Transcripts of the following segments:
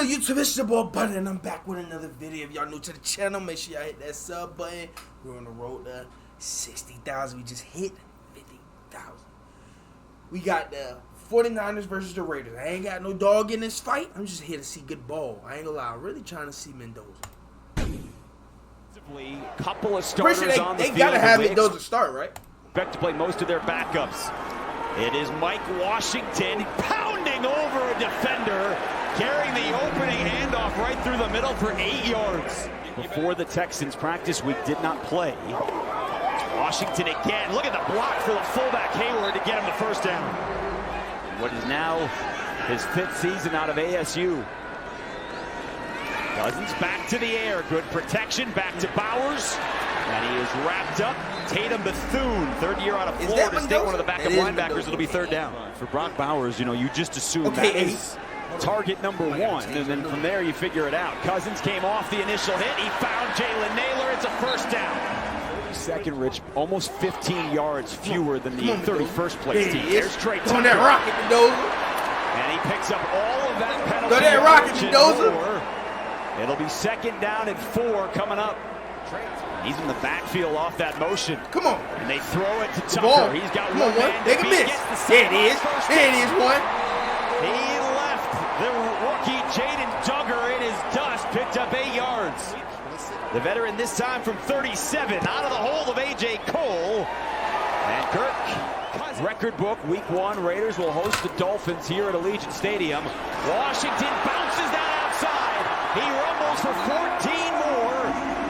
good, YouTube? It's your boy Butta, and I'm back with another video. If y'all new to the channel, make sure y'all hit that sub button. We're on the road to 60,000. We just hit 50,000. We got the 49ers versus the Raiders. I ain't got no dog in this fight. I'm just here to see good ball. I ain't gonna lie. I'm really trying to see Mendoza. Couple of starters on the they field. gotta have Mendoza start, right? Expect to play most of their backups. It is Mike Washington pounding over a defender, carrying the opening handoff right through the middle for 8 yards. Before the Texans practice week did not play. Washington again. Look at the block for the fullback Hayward to get him the first down. What is now his 5th season out of ASU. Cousins back to the air. Good protection. Back to Bowers. And he is wrapped up. Tatum Bethune, 3rd year out of Florida State, one of the backup linebackers. It'll be 3rd down. For Brock Bowers, you know, you just assume that is target number 1. And then from there, you figure it out. Cousins came off the initial hit. He found Jalen Naylor. It's a first down. 32nd, Rich, almost 15 yards fewer than the 31st place team. There's Trey Tucker. On that rocket, Mendoza. And he picks up all of that penalty. Go that rocket, Mendoza. It'll be 2nd down and 4 coming up. He's in the backfield off that motion. Come on. And they throw it to Tucker. He's got one man to beat. There it is. There it is, one. He left the rookie Jaden Duggar in his dust. Picked up 8 yards. The veteran this time from 37. Out of the hole of A.J. Cole. And Kirk. Record book, week 1. Raiders will host the Dolphins here at Allegiant Stadium. Washington bounces that outside. He rumbles for 14 more.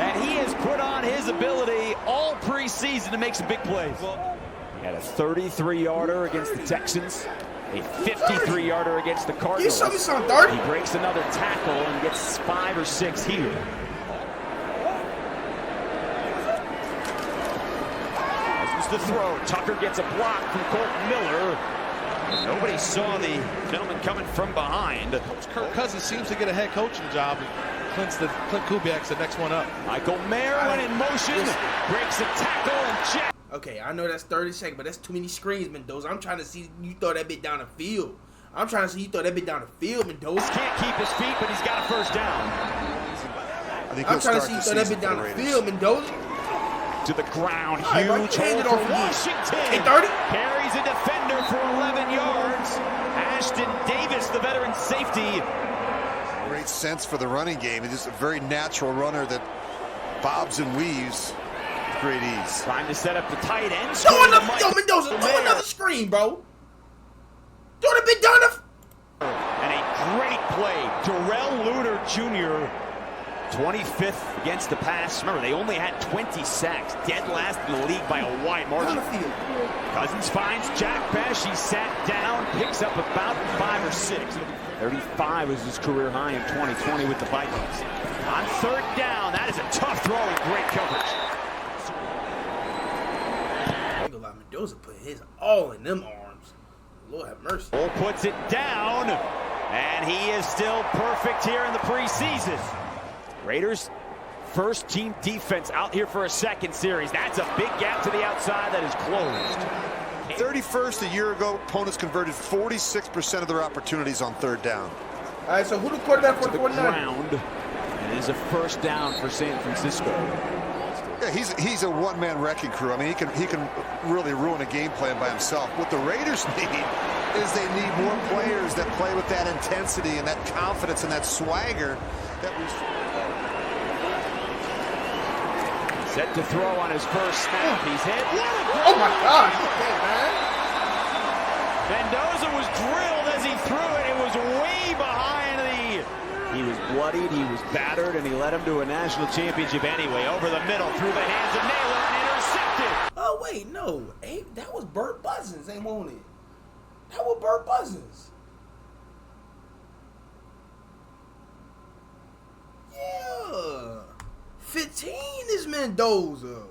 And he has put on his ability all preseason to make some big plays. He had a 33-yarder against the Texans, a 53-yarder against the Cardinals. You show me some 30. He breaks another tackle and gets 5 or 6 here. This is the throw. Tucker gets a block from Colton Miller. Nobody saw the gentleman coming from behind. Kirk Cousins seems to get a head coaching job. Clint Kubiak's the next one up. Michael Mayer in motion, breaks a tackle and check. Okay, I know that's 30 seconds, but that's too many screens, Mendoza. I'm trying to see you throw that bit down the field. I'm trying to see you throw that bit down the field, Mendoza. Can't keep his feet, but he's got a first down. I'm trying to see you throw that bit down the field, Mendoza. To the ground, huge hold for Washington. Hey, 30. Carries a defender for 11 yards. Ashton Davis, the veteran safety. Great sense for the running game. He's just a very natural runner that bobs and weaves with great ease. Trying to set up the tight end. Yo, Mendoza, throw another screen, bro. Throw the bit down the... And a great play. Darrell Luter Jr., 25th against the pass. Remember, they only had 20 sacks. Dead last in the league by a wide margin. Cousins finds Jack Besh. He sat down, picks up about 5 or 6. 35 was his career high in 2020 with the Vikings. On 3rd down, that is a tough throw and great coverage. I ain't gonna lie, Mendoza put his all in them arms. Lord have mercy. Cole puts it down, and he is still perfect here in the preseason. Raiders, first team defense out here for a 2nd series. That's a big gap to the outside that is closed. 31st a year ago, opponents converted 46% of their opportunities on 3rd down. All right, so who the quarterback for the 49ers? Ground. It is a first down for San Francisco. Yeah, he's a one-man wrecking crew. I mean, he can really ruin a game plan by himself. What the Raiders need is they need more players that play with that intensity and that confidence and that swagger that we. Set to throw on his first snap. He's hit. Oh my gosh! Okay, man. Mendoza was drilled as he threw it. It was way behind the. He was bloodied, he was battered, and he led him to a national championship anyway. Over the middle, through the hands of Naylor, and intercepted. Oh wait, no, that was Burt Buzzins, ain't won't it? That was Burt Buzzins. Yeah. 15 is Mendoza.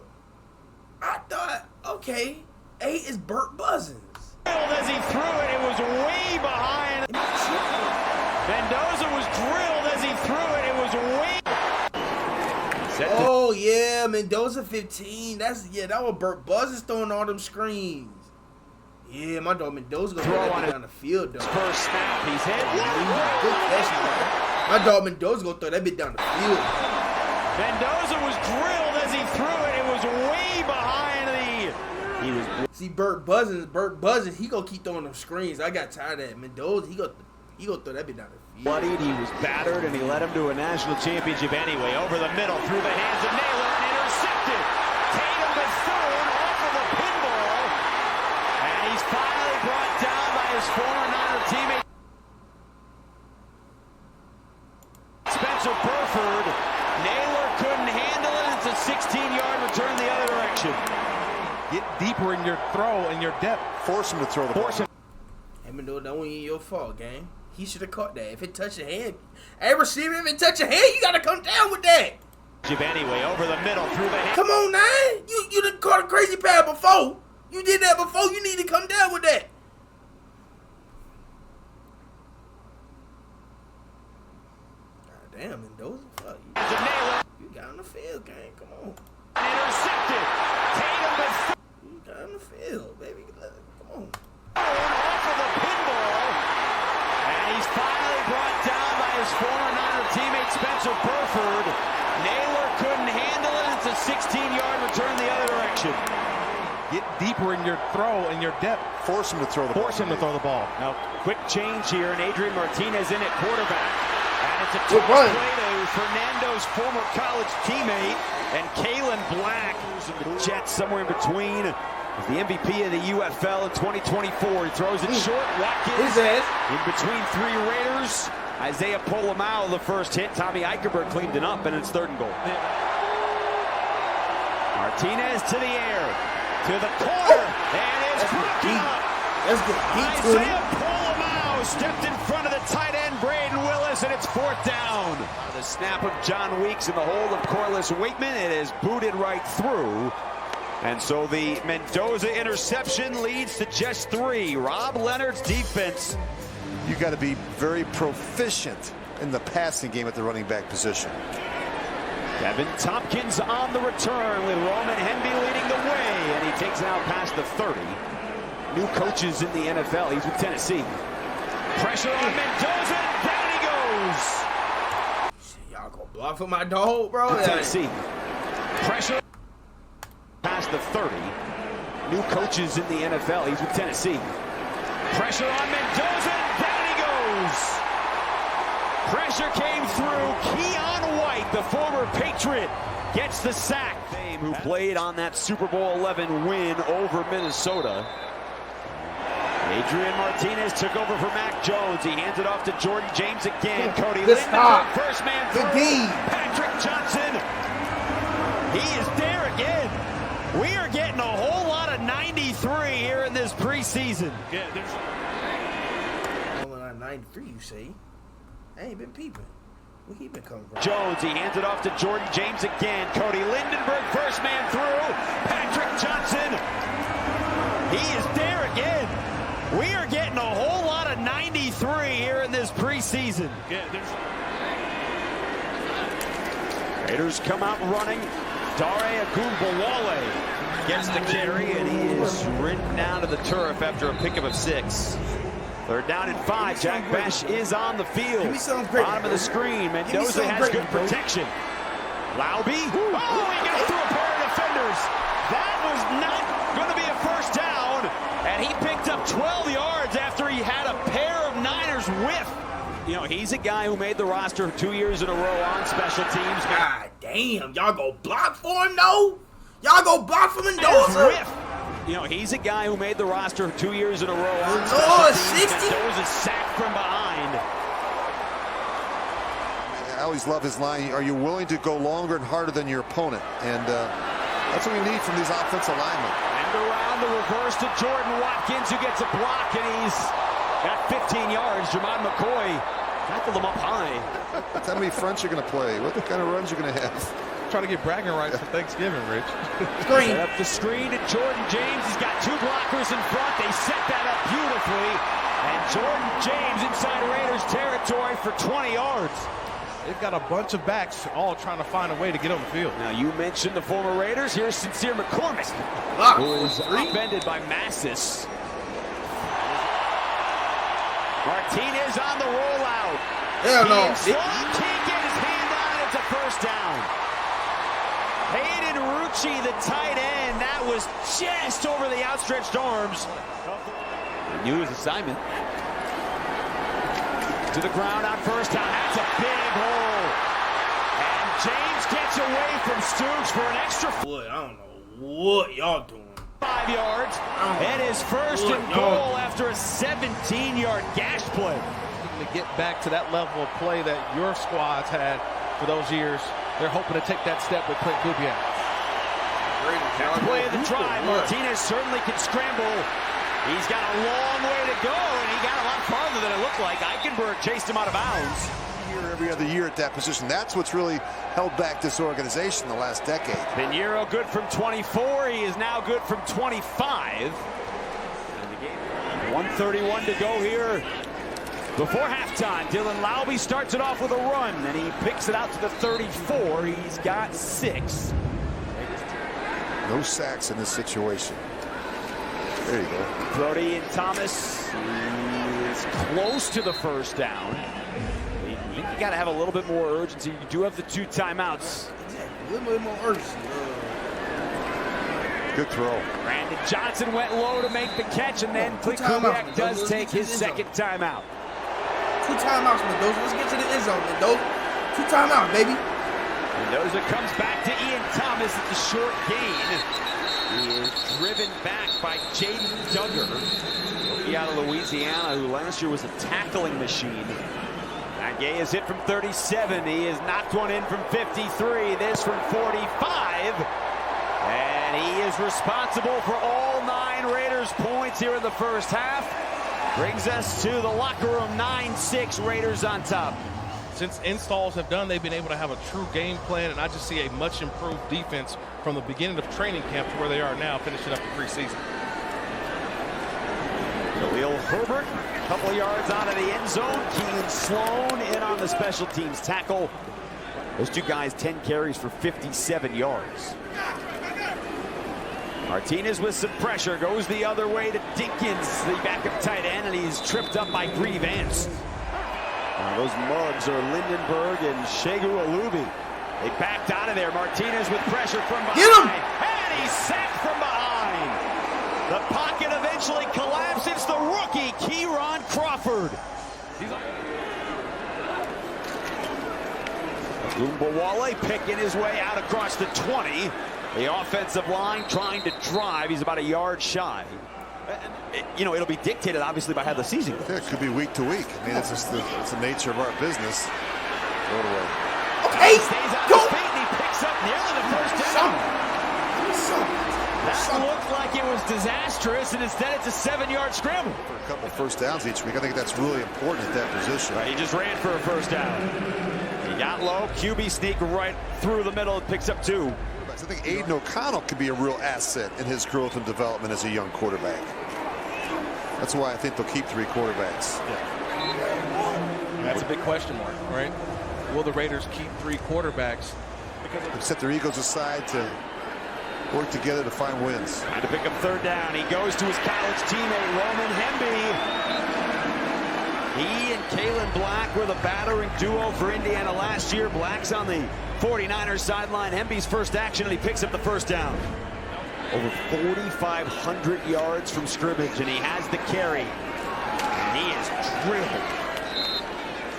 I thought, okay, 8 is Burt Buzzins. As he threw it, it was way behind. Mendoza was drilled as he threw it. It was way. Oh yeah, Mendoza 15. That was Burt Buzzins throwing all them screens. Yeah, my dog Mendoza gonna throw on down the field though. First snap, he's hit. Good catch, man. My dog Mendoza gonna throw that bit down the field. Mendoza was grilled as he threw it. It was way behind the. He was. See Burt buzzing. He gonna keep throwing them screens. I got tired of that. Mendoza, he gonna throw that bit down the field. Bloodied, he was battered, and he led him to a national championship anyway. Over the middle, through the hands of Naylor, and intercepted. Tatum the third off of the pinball, and he's finally brought down by his former Niner teammate Spencer Burford. Naylor couldn't handle it. It's a 16-yard return the other direction. Get deeper in your throw and your depth. Force him to throw the ball. Hey, Mendoza, that wasn't your fault, gang. He should have caught that. If it touched your hand, hey, receiver, if it touched your hand, you gotta come down with that. Anyway, over the middle, through the hands. Come on, man. You done caught a crazy pass before. You did that before. You need to come down with that. God damn, Mendoza. Fuck you. You got on the field, gang. Come on. Intercepted. Tatum the third. You got on the field, baby. Come on. Off of the pinball. And he's finally brought down by his former Niner teammate Spencer Burford. Naylor couldn't handle it. It's a 16-yard return the other direction. Get deeper in your throw and your depth. Force him to throw the ball. Force him to throw the ball. Now, quick change here, and Adrian Martinez in at quarterback. And it's a toss play to Fernando's former college teammate, and Kalen Black, who's in the Jets somewhere in between. Is the MVP of the UFL in 2024. He throws it short. Watkins in between three Raiders. Isaiah Polamau, the first hit. Tommy Eichenberg cleaned it up, and it's 3rd and goal. Martinez to the air, to the corner, and it's broken up. Let's get deep. Isaiah Polamau stepped in front of the tight end, Braden Willis, and it's 4th down. The snap of John Weeks in the hold of Corliss Wakeman. It is booted right through. And so the Mendoza interception leads to just 3. Rob Leonard's defense. You got to be very proficient in the passing game at the running back position. Kevin Tompkins on the return with Roman Henby leading the way, and he takes it out past the 30. New coaches in the NFL. He's with Tennessee. Pressure on Mendoza, and down he goes. Y'all gonna block for my dog, bro? With Tennessee. Pressure past the 30. New coaches in the NFL. He's with Tennessee. Pressure on Mendoza, and down he goes. Pressure came through. Keon White, the former Patriot, gets the sack. Who played on that Super Bowl 11 win over Minnesota. Adrian Martinez took over for Mac Jones. He hands it off to Jordan James again. Cody Lindenberg, first man through. Patrick Johnson. He is there again. We are getting a whole lot of 93 here in this preseason. Yeah, there's only 93, you say? I ain't been peeping. Where he been coming from? Jones, he hands it off to Jordan James again. Cody Lindenberg, first man through. Patrick Johnson. He is there again. We are getting a whole lot of 93 here in this preseason. yeah, there's Raiders come out running. Dare Agunbowale gets the carry, and he is ridden down to the turf after a pickup of 6. 3rd down and 5. Jack Besh is on the field. Bottom of the screen. Mendoza has good protection. Laube. Oh, he got through a pair of defenders. That was not going to be a first down. And he picked up 12 yards after he had a pair of Niners whiff. You know, he's a guy who made the roster 2 years in a row on special teams. God damn. Y'all go block for him, though? Y'all go block for Mendoza? Whiff. You know, he's a guy who made the roster 2 years in a row on special teams. Mendoza sacked from behind. I always love his line, are you willing to go longer and harder than your opponent? And that's what we need from these offensive linemen. And around the reverse to Jordan Watkins, who gets a block, and he's got 15 yards. Jermon McCoy tackled him up high. How many fronts you're going to play? What kind of runs you're going to have? trying to get bragging rights for Thanksgiving, Rich. Screen. Set up the screen to Jordan James. He's got 2 blockers in front. They set that up beautifully. And Jordan James inside Raiders territory for 20 yards. They've got a bunch of backs all trying to find a way to get on the field. Now, you mentioned the former Raiders. Here's Sincere McCormick, who is upended by Massis. Martinez on the rollout. Hell no. Can't get his hand on it. It's a first down. Hayden Rucci, the tight end. That was just over the outstretched arms. He knew his assignment. To the ground on first down. That's a big hole. And James gets away from Stoops for an extra. I don't know what y'all doing. 5 yards. And his first and goal after a 17-yard gash play. To get back to that level of play that your squads had for those years, they're hoping to take that step with Clint Kubiak. Play of the drive. Martinez certainly can scramble. He's got a long way to go, and he got a lot farther than it looked like. Eichenberg chased him out of bounds. Every other year at that position. That's what's really held back this organization the last decade. Pinheiro good from 24. He is now good from 25. 1:31 to go here before halftime. Dylan Laube starts it off with a run, and he picks it out to the 34. He's got 6. No sacks in this situation. There you go. Brody and Thomas is close to the first down. You got to have a little bit more urgency. You do have the 2 timeouts. A little bit more urgency. Good throw. Brandon Johnson went low to make the catch, and then Clint Kubiak does take his second timeout. 2 timeouts, Mendoza. Let's get to the end zone, Mendoza. 2 timeouts, baby. Mendoza comes back to Ian Thomas at the short gain. He is driven back by Jaden Duggar, rookie out of Louisiana, who last year was a tackling machine. Gay is hit from 37. He has knocked one in from 53. This from 45. And he is responsible for all 9 Raiders points here in the first half. Brings us to the locker room. 9-6 Raiders on top. Since installs have done, they've been able to have a true game plan, and I just see a much improved defense from the beginning of training camp to where they are now, finishing up the preseason. Khalil Herbert, a couple yards out of the end zone. Keelan Sloan in on the special teams tackle. Those 2 guys, 10 carries for 57 yards. Martinez with some pressure, goes the other way to Dinkins, the backup tight end, and he's tripped up by Bree Vance. Those mugs are Lindenberg and Shegu Alubi. They backed out of there. Martinez with pressure from behind. Get him! And he's sacked from behind. The pocket eventually collapsed. It's the rookie, Kieron Crawford. Gumbawale picking his way out across the 20. The offensive line trying to drive. He's about a yard shy. You know, it'll be dictated, obviously, by how the season goes. Yeah, it could be week to week. I mean, it's just it's the nature of our business. Go away. Okay, he stays on his feet, and he picks up nearly the first down. That looked like it was disastrous, and instead it's a 7-yard scramble. For a couple first downs each week, I think that's really important at that position. Right, he just ran for a first down. He got low, QB sneak right through the middle, picks up 2. I think Aiden O'Connell could be a real asset in his growth and development as a young quarterback. That's why I think they'll keep 3 quarterbacks. Yeah. That's a big question mark, right? Will the Raiders keep 3 quarterbacks? They've set their egos aside to work together to find wins. Trying to pick up 3rd down. He goes to his college teammate, Roman Hemby. He and Kalen Black were the battering duo for Indiana last year. Black's on the 49ers sideline. Hemby's first action, and he picks up the first down. Over 4,500 yards from scrimmage, and he has the carry. And he is drilled.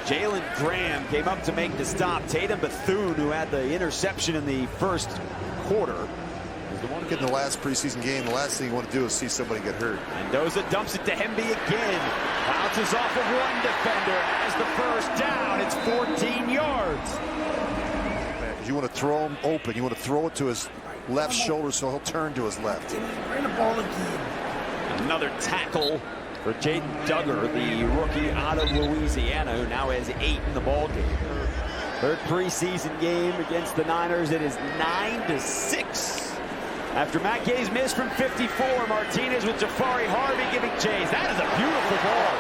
Jalen Graham came up to make the stop. Tatum Bethune, who had the interception in the first quarter, The one kid in the last preseason game, the last thing you want to do is see somebody get hurt. Mendoza dumps it to Hemby again. Bounces off of one defender. Has the first down. It's 14 yards. You want to throw him open. You want to throw it to his left shoulder so he'll turn to his left. Bring the ball again. Another tackle for Jaden Duggar, the rookie out of Louisiana, who now has 8 in the ballgame. 3rd preseason game against the Niners. It is 9-6. After Matt Gay's miss from 54, Martinez with Jafari Harvey giving chase. That is a beautiful ball.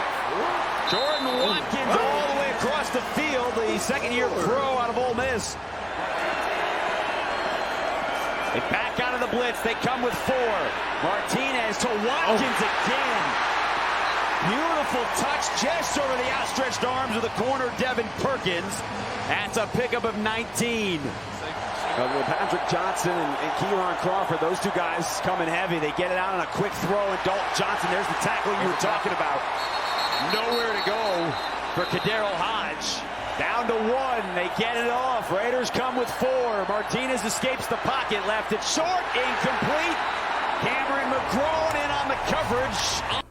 Jordan Watkins all the way across the field, the 2nd-year pro out of Ole Miss. They back out of the blitz. They come with 4. Martinez to Watkins again. Beautiful touch just over the outstretched arms of the corner, Devin Perkins. That's a pickup of 19. Patrick Johnson and Keiron Crawford, those two guys coming heavy. They get it out on a quick throw, and Dalton Johnson, there's the tackle you were talking about. Nowhere to go for Kaderil Hodge. Down to 1, they get it off. Raiders come with 4. Martinez escapes the pocket, left it short, incomplete. Cameron McGrone in on the coverage.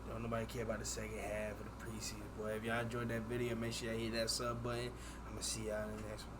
Don't nobody care about the second half of the preseason, boy. If y'all enjoyed that video, make sure y'all hit that sub button. I'm going to see y'all in the next one.